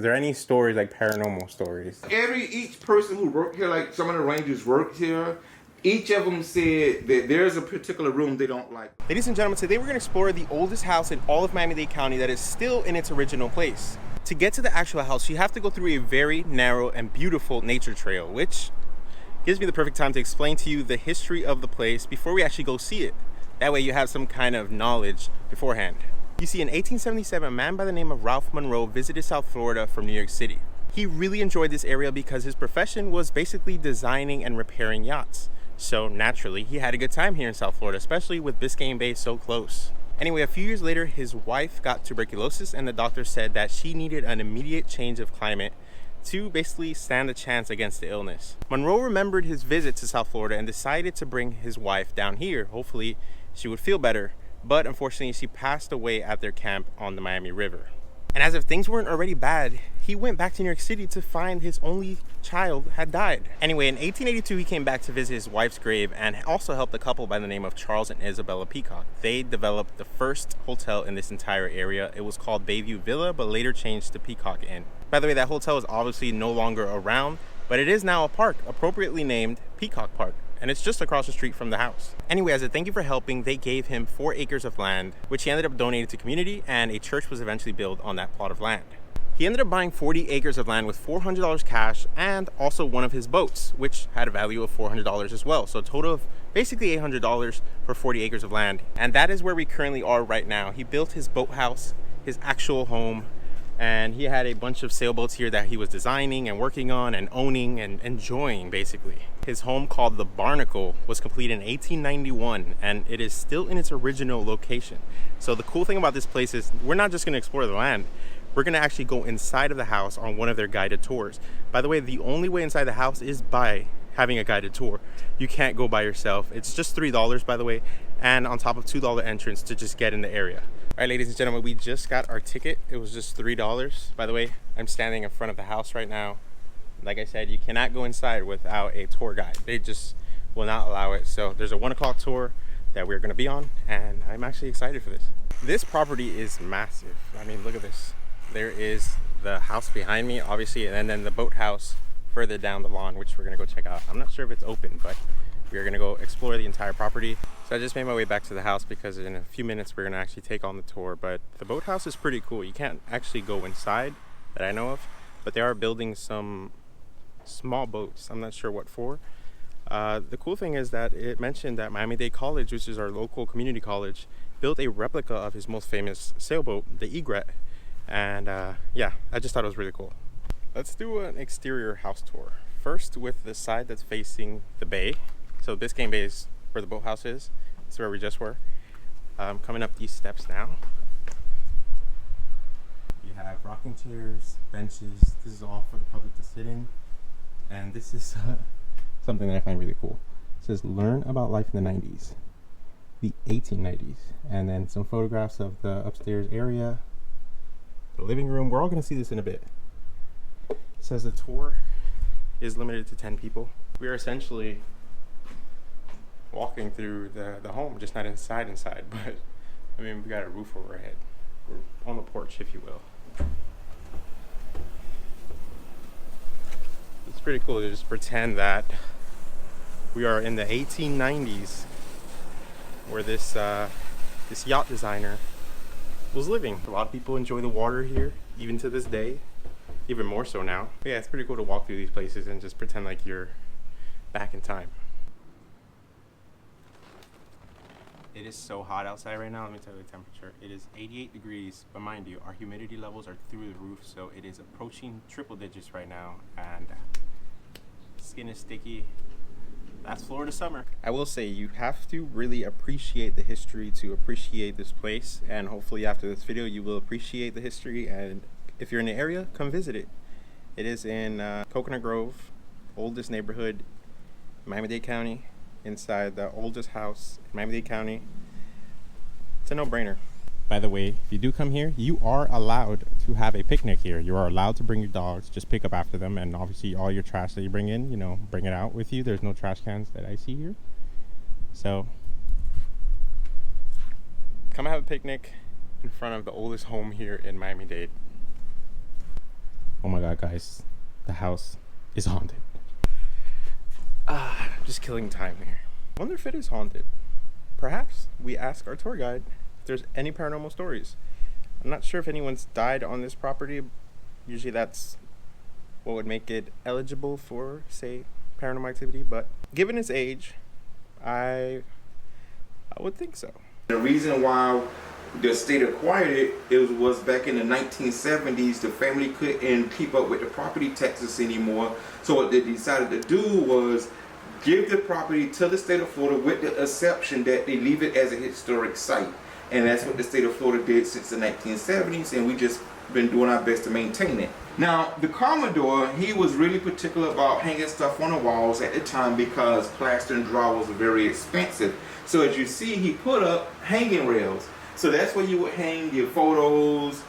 Are there any stories, like paranormal stories? Each person who worked here, like some of the rangers worked here, each of them said that there's a particular room they don't like. Ladies and gentlemen, today we're going to explore the oldest house in all of Miami-Dade County that is still in its original place. To get to the actual house, you have to go through a very narrow and beautiful nature trail, which gives me the perfect time to explain to you the history of the place before we actually go see it. That way you have some kind of knowledge beforehand. You see, in 1877, a man by the name of Ralph Munroe visited South Florida from New York City. He really enjoyed this area because his profession was basically designing and repairing yachts. So naturally, he had a good time here in South Florida, especially with Biscayne Bay so close. Anyway, a few years later, his wife got tuberculosis and the doctor said that she needed an immediate change of climate to basically stand a chance against the illness. Munroe remembered his visit to South Florida and decided to bring his wife down here. Hopefully, she would feel better. But unfortunately, she passed away at their camp on the Miami River. And as if things weren't already bad, he went back to New York City to find his only child had died. Anyway, in 1882, he came back to visit his wife's grave and also helped a couple by the name of Charles and Isabella Peacock. They developed the first hotel in this entire area. It was called Bayview Villa, but later changed to Peacock Inn. By the way, that hotel is obviously no longer around, but it is now a park, appropriately named Peacock Park. And it's just across the street from the house. Anyway, as a thank you for helping, they gave him 4 acres of land, which he ended up donating to community, and a church was eventually built on that plot of land. He ended up buying 40 acres of land with $400 cash and also one of his boats, which had a value of $400 as well. So a total of basically $800 for 40 acres of land. And that is where we currently are right now. He built his boathouse, his actual home, and he had a bunch of sailboats here that he was designing and working on and owning and enjoying, basically. His home, called the Barnacle, was completed in 1891, and it is still in its original location. So the cool thing about this place is we're not just going to explore the land. We're going to actually go inside of the house on one of their guided tours. By the way, the only way inside the house is by having a guided tour. You can't go by yourself. It's just $3, by the way, and on top of $2 entrance to just get in the area. All right, ladies and gentlemen, we just got our ticket. It was just $3. By the way, I'm standing in front of the house right now. Like I said, you cannot go inside without a tour guide. They just will not allow it. So there's a 1 o'clock tour that we're gonna be on, and I'm actually excited for this. This property is massive. I mean, look at this. There is the house behind me, obviously, and then the boathouse further down the lawn, which we're gonna go check out. I'm not sure if it's open, but we're gonna go explore the entire property. So I just made my way back to the house because in a few minutes we're gonna actually take on the tour. But the boathouse is pretty cool. You can't actually go inside that I know of, but they are building some small boats. I'm not sure what for. The cool thing is that it mentioned that Miami-Dade College, which is our local community college, built a replica of his most famous sailboat, the Egret. And yeah, I just thought it was really cool. Let's do an exterior house tour. First with the side that's facing the bay. So Biscayne Bay is where the boathouse is. It's where we just were. Coming up these steps now. You have rocking chairs, benches. This is all for the public to sit in. And this is something that I find really cool. It says, learn about life in the 90s, the 1890s. And then some photographs of the upstairs area, the living room. We're all gonna see this in a bit. It says the tour is limited to 10 people. We are essentially walking through the home, just not inside, but I mean, we got a roof over our head. We're on the porch, if you will. It's pretty cool to just pretend that we are in the 1890s where this yacht designer was living. A lot of people enjoy the water here, even to this day, even more so now. But yeah, it's pretty cool to walk through these places and just pretend like you're back in time. It is so hot outside right now. Let me tell you the temperature. It is 88 degrees, but mind you, our humidity levels are through the roof, so it is approaching triple digits right now, and skin is sticky. That's Florida summer. I will say, you have to really appreciate the history to appreciate this place, and hopefully after this video you will appreciate the history, and if you're in the area, come visit it. It is in Coconut Grove, oldest neighborhood, Miami-Dade County, inside the oldest house in Miami-Dade County. It's a no-brainer. By the way, if you do come here, you are allowed to have a picnic here. You are allowed to bring your dogs, just pick up after them, and obviously all your trash that you bring in, you know, bring it out with you. There's no trash cans that I see here. So come have a picnic in front of the oldest home here in Miami-Dade. Oh my god, guys. The house is haunted. I'm just killing time here. I wonder if it is haunted. Perhaps we ask our tour guide if there's any paranormal stories. I'm not sure if anyone's died on this property. Usually that's what would make it eligible for, say, paranormal activity. But given its age, I would think so. The reason why the state acquired it was back in the 1970s. The family couldn't keep up with the property taxes anymore. So what they decided to do was give the property to the state of Florida with the exception that they leave it as a historic site. And that's what the state of Florida did since the 1970s, and we just been doing our best to maintain it. Now, the Commodore, he was really particular about hanging stuff on the walls at the time because plaster and drywall was very expensive. So as you see, he put up hanging rails. So that's where you would hang your photos,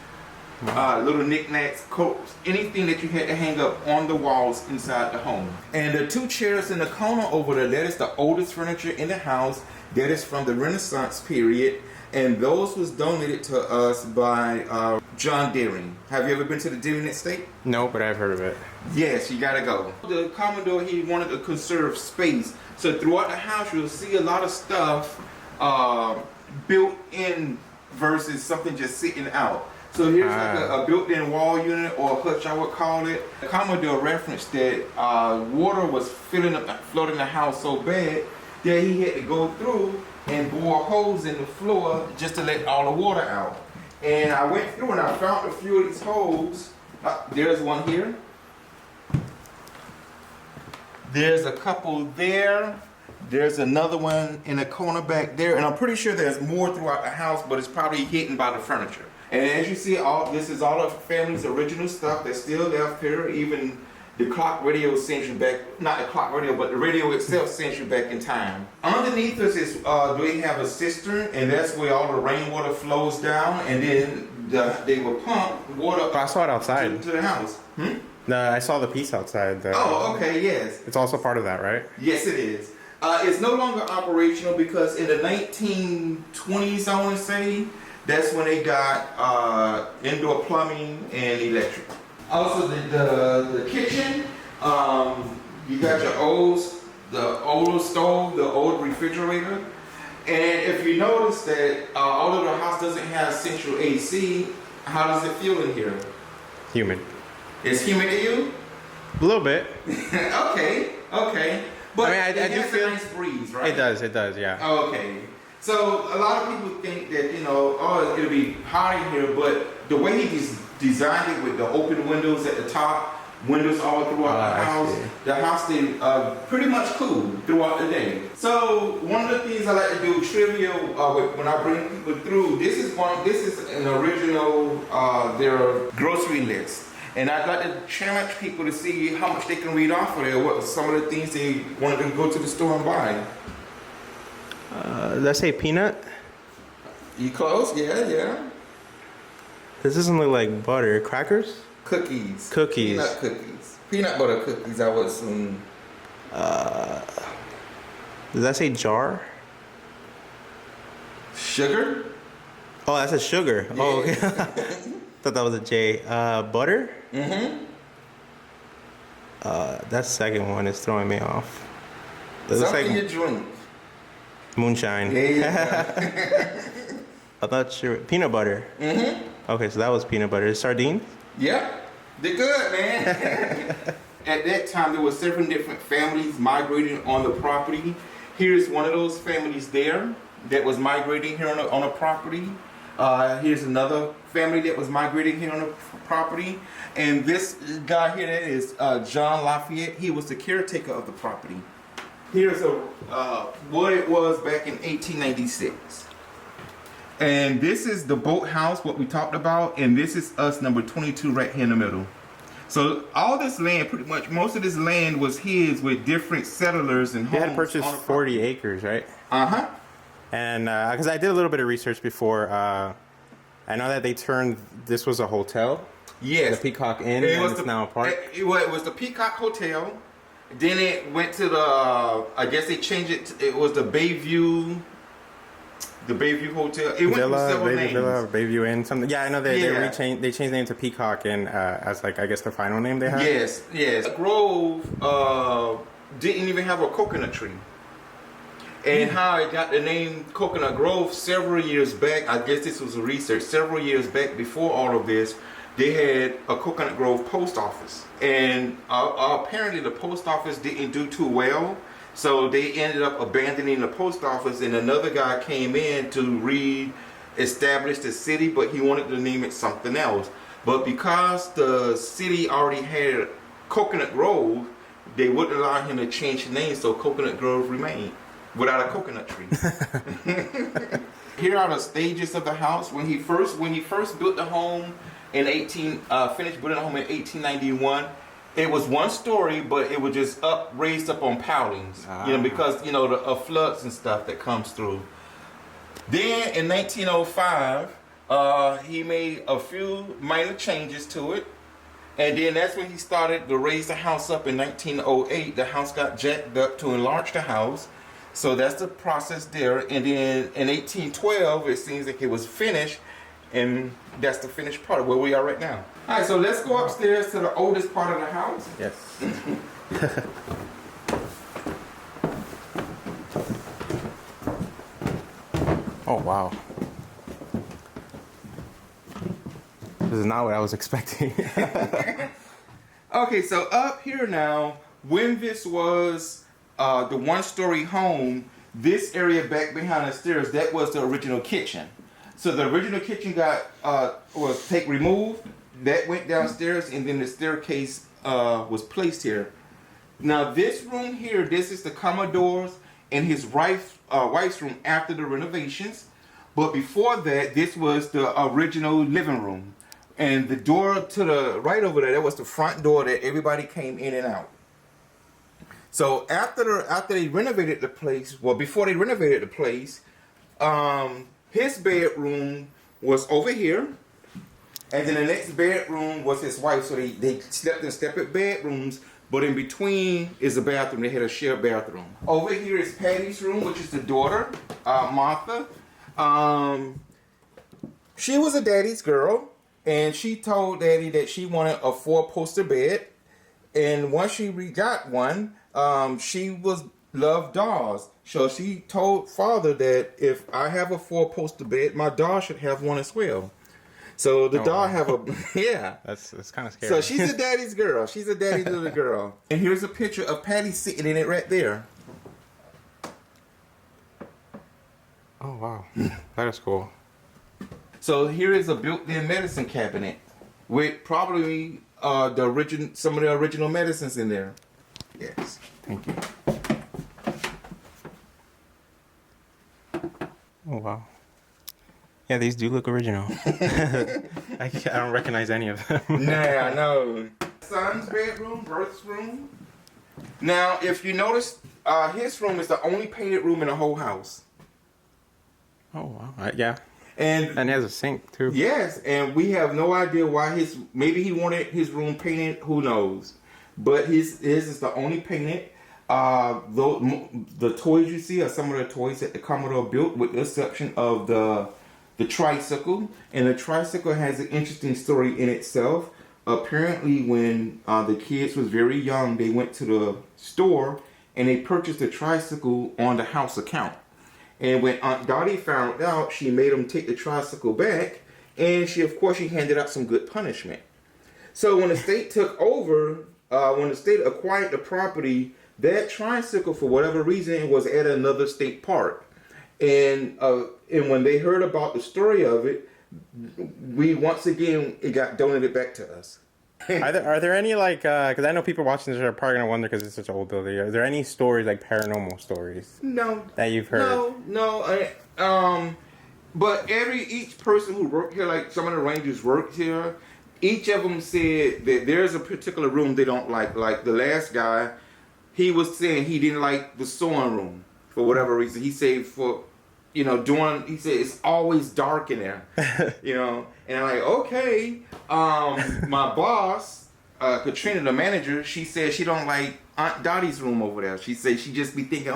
little knickknacks, coats, anything that you had to hang up on the walls inside the home. And the two chairs in the corner over there, that is the oldest furniture in the house. That is from the Renaissance period. And those was donated to us by John Deering. Have you ever been to the Deering estate? No, but I've heard of it. Yes, you gotta go. The Commodore, he wanted to conserve space. So throughout the house, you'll see a lot of stuff built in versus something just sitting out. So here's like a built-in wall unit, or a hutch I would call it. The Commodore referenced that water was flooding the house so bad that he had to go through and bore holes in the floor just to let all the water out. And I went through and I found a few of these holes. There's one here. There's a couple there. There's another one in the corner back there. And I'm pretty sure there's more throughout the house, but it's probably hidden by the furniture. And as you see, this is all of the family's original stuff that's still left here. Even the clock radio sends you back, not the clock radio, but the radio itself sends you back in time. Underneath us is, they have a cistern, and that's where all the rainwater flows down, and then they will pump water I saw it outside. to the house. No, I saw the piece outside. Oh, okay, yes. It's also part of that, right? Yes, it is. It's no longer operational because in the 1920s, I want to say, that's when they got indoor plumbing and electric. Also, the kitchen, you got your the old stove, the old refrigerator. And if you notice that although the house doesn't have central AC, how does it feel in here? Humid. It's humid to you? A little bit. Okay. But I mean, I do feel a nice breeze, right? It does, yeah. Okay. So a lot of people think that, it'll be hot in here, but the way he designed it with the open windows at the top, windows all throughout the house stayed pretty much cool throughout the day. So one of the things I like to do trivia when I bring people through, this is an original their grocery list. And I'd like to challenge people to see how much they can read off of there, what some of the things they wanted to go to the store and buy. Did I say peanut? You close? Yeah. This doesn't look like butter. Crackers? Cookies. Cookies. Peanut butter cookies, I would assume. Does that say jar? Sugar? Oh, that's a sugar. Yeah. Oh, okay. Thought that was a J. Butter? Mm-hmm. That second one is throwing me off. Something you drink. Moonshine. Yeah. I thought sure. Peanut butter. Mm-hmm. Okay, so that was peanut butter. Sardines? Yep. They're good, man. At that time, there were several different families migrating on the property. Here's one of those families there that was migrating here on the property. Here's another family that was migrating here on the property. And this guy here that is John Lafayette. He was the caretaker of the property. Here's what it was back in 1896. And this is the boathouse, what we talked about. And this is us, number 22, right here in the middle. So all this land, pretty much, most of this land was his with different settlers and homes. They had purchased 40 acres, right? Uh-huh. And because I did a little bit of research before, I know that they turned, this was a hotel. Yes. The Peacock Inn, and it's now a park. It was the Peacock Hotel. Then it went to the, I guess they changed it, it was the Bayview, the Bayview Hotel. It went through several names. Villa, Bayview Inn, something. Yeah, I know they Yeah. changed the name to Peacock and as like I guess the final name they have. Yes, yes. Grove didn't even have a coconut tree. And how it got the name Coconut Grove several years back, I guess this was a research, several years back before all of this, they had a Coconut Grove post office. And apparently the post office didn't do too well, so they ended up abandoning the post office, and another guy came in to re-establish the city, but he wanted to name it something else. But because the city already had Coconut Grove, they wouldn't allow him to change the name, so Coconut Grove remained. Without a coconut tree. Here are the stages of the house. When he first built the home in finished building the home in 1891, it was one story, but it was just raised up on pilings, because the floods and stuff that comes through. Then in 1905, he made a few minor changes to it, and then that's when he started to raise the house up. In 1908, the house got jacked up to enlarge the house. So that's the process there. And then in 1812, it seems like it was finished. And that's the finished part of where we are right now. All right, so let's go upstairs to the oldest part of the house. Yes. Oh, wow. This is not what I was expecting. Okay, so up here now, when this was the one-story home, this area back behind the stairs, that was the original kitchen. So the original kitchen was removed, that went downstairs, and then the staircase was placed here. Now this room here, this is the Commodore's and his wife's room after the renovations. But before that, this was the original living room. And the door to the right over there, that was the front door that everybody came in and out. So after they renovated the place, well, before they renovated the place, his bedroom was over here, and then the next bedroom was his wife. So they slept in separate bedrooms, but in between is a bathroom. They had a shared bathroom. Over here is Patty's room, which is the daughter, Martha. She was a daddy's girl, and she told Daddy that she wanted a 4-poster bed, and once she got one, she loved dolls. So she told Father that if I have a 4-poster bed, my doll should have one as well. So the doll have a, yeah. That's kind of scary. So she's a daddy's girl. She's a daddy's little girl. And here's a picture of Patty sitting in it right there. Oh, wow. That is cool. So here is a built-in medicine cabinet with probably some of the original medicines in there. Yes. Thank you. Oh, wow. Yeah, these do look original. I don't recognize any of them. Nah, I know. Son's bedroom, Berth's room. Now, if you notice, his room is the only painted room in the whole house. Oh, wow. Yeah. And he has a sink, too. Yes, and we have no idea why maybe he wanted his room painted, who knows. But his is the only painted. The toys you see are some of the toys that the Commodore built, with the exception of the tricycle. And the tricycle has an interesting story in itself. Apparently, when the kids was very young, they went to the store and they purchased a tricycle on the house account. And when Aunt Dottie found out, she made them take the tricycle back, and she handed out some good punishment. So when the state took over, when the state acquired the property, that tricycle, for whatever reason, was at another state park. And when they heard about the story of it, it got donated back to us. Are there any, because I know people watching this are probably going to wonder because it's such an old building. Are there any stories, like paranormal stories? No. That you've heard? No. But each person who worked here, like some of the rangers worked here, each of them said that there's a particular room they don't like. Like the last guy, he was saying he didn't like the sewing room for whatever reason. He said he said it's always dark in there, and I'm like, okay. My boss, Katrina, the manager, she said she don't like Aunt Dottie's room over there. She said she just be thinking,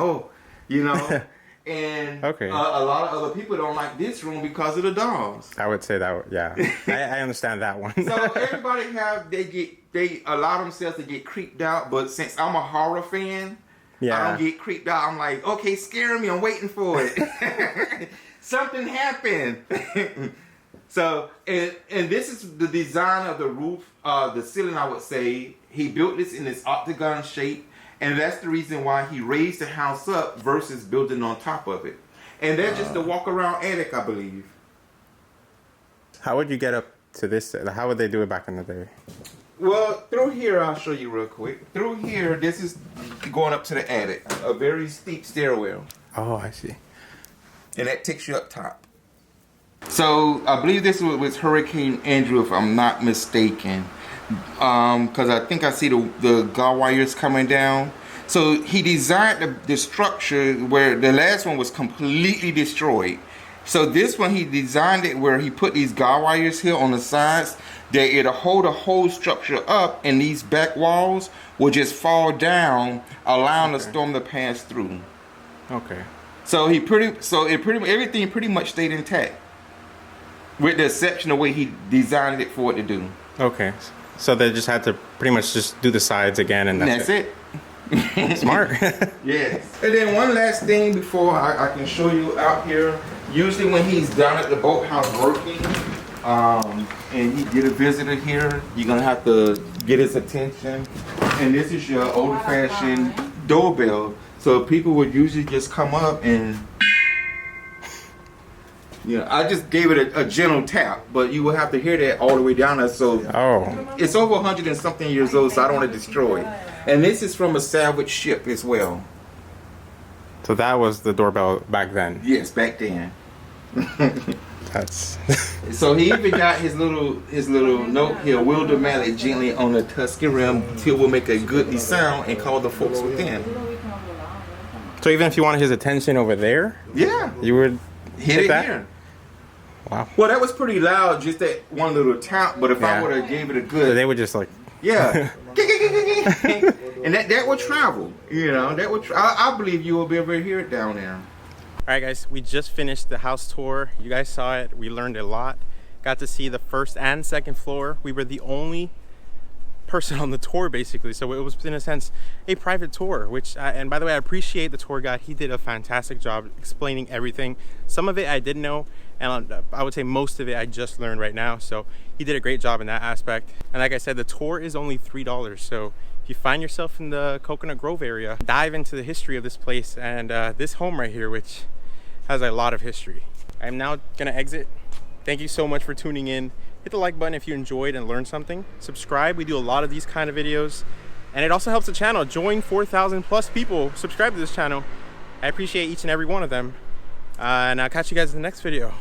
And Okay. a lot of other people don't like this room because of the dolls. I would say that. Yeah, I understand that one. So everybody they allow themselves to get creeped out, but since I'm a horror fan, Yeah. I don't get creeped out. I'm like, okay, scare me. I'm waiting for it. Something happened. So, and this is the design of the roof, the ceiling, I would say. He built this in this octagon shape, and that's the reason why he raised the house up versus building on top of it. And that's just the walk-around attic, I believe. How would you get up to this? How would they do it back in the day? Well, through here, I'll show you real quick. Through here, this is going up to the attic. A very steep stairwell. Oh, I see. And that takes you up top. So, I believe this was Hurricane Andrew, if I'm not mistaken. Because I think I see the guy wires coming down. So, he designed the structure where the last one was completely destroyed. So, this one, he designed it where he put these guy wires here on the sides. That it'll hold the whole structure up, and these back walls will just fall down, allowing the storm to pass through. Okay. So everything pretty much stayed intact, with the exception of the way he designed it for it to do. Okay. So they just had to pretty much just do the sides again, and that's it. Smart. Yes. And then one last thing before I can show you out here. Usually when he's down at the boathouse working, and he get a visitor here, you're gonna have to get his attention. And this is your old-fashioned doorbell. So people would usually just come up and, I just gave it a gentle tap, but you will have to hear that all the way down there. So it's over 100 and something years old, so I don't want to destroy it. And this is from a salvage ship as well. So that was the doorbell back then. Yes, back then. That's. So he even got his little note here: "Will the mallet gently on the Tuscan rim till will make a goodly sound and call the folks within." So even if you wanted his attention over there, yeah, you would hit it that? here. Wow. Well, that was pretty loud, just that one little tap. But if I would have gave it a good, so they would just like. Yeah. And that would travel. That would. I believe you will be able to hear it down there. All right, guys, we just finished the house tour. You guys saw it. We learned a lot. Got to see the first and second floor. We were the only person on the tour, basically. So it was, in a sense, a private tour, which, and by the way, I appreciate the tour guide. He did a fantastic job explaining everything. Some of it I didn't know, and I would say most of it I just learned right now. So he did a great job in that aspect. And like I said, the tour is only $3. So if you find yourself in the Coconut Grove area, dive into the history of this place and this home right here, which has a lot of history. I'm now gonna exit. Thank you so much for tuning in. Hit the like button if you enjoyed and learned something. Subscribe, we do a lot of these kind of videos. And it also helps the channel. Join 4,000 plus people subscribe to this channel. I appreciate each and every one of them. And I'll catch you guys in the next video.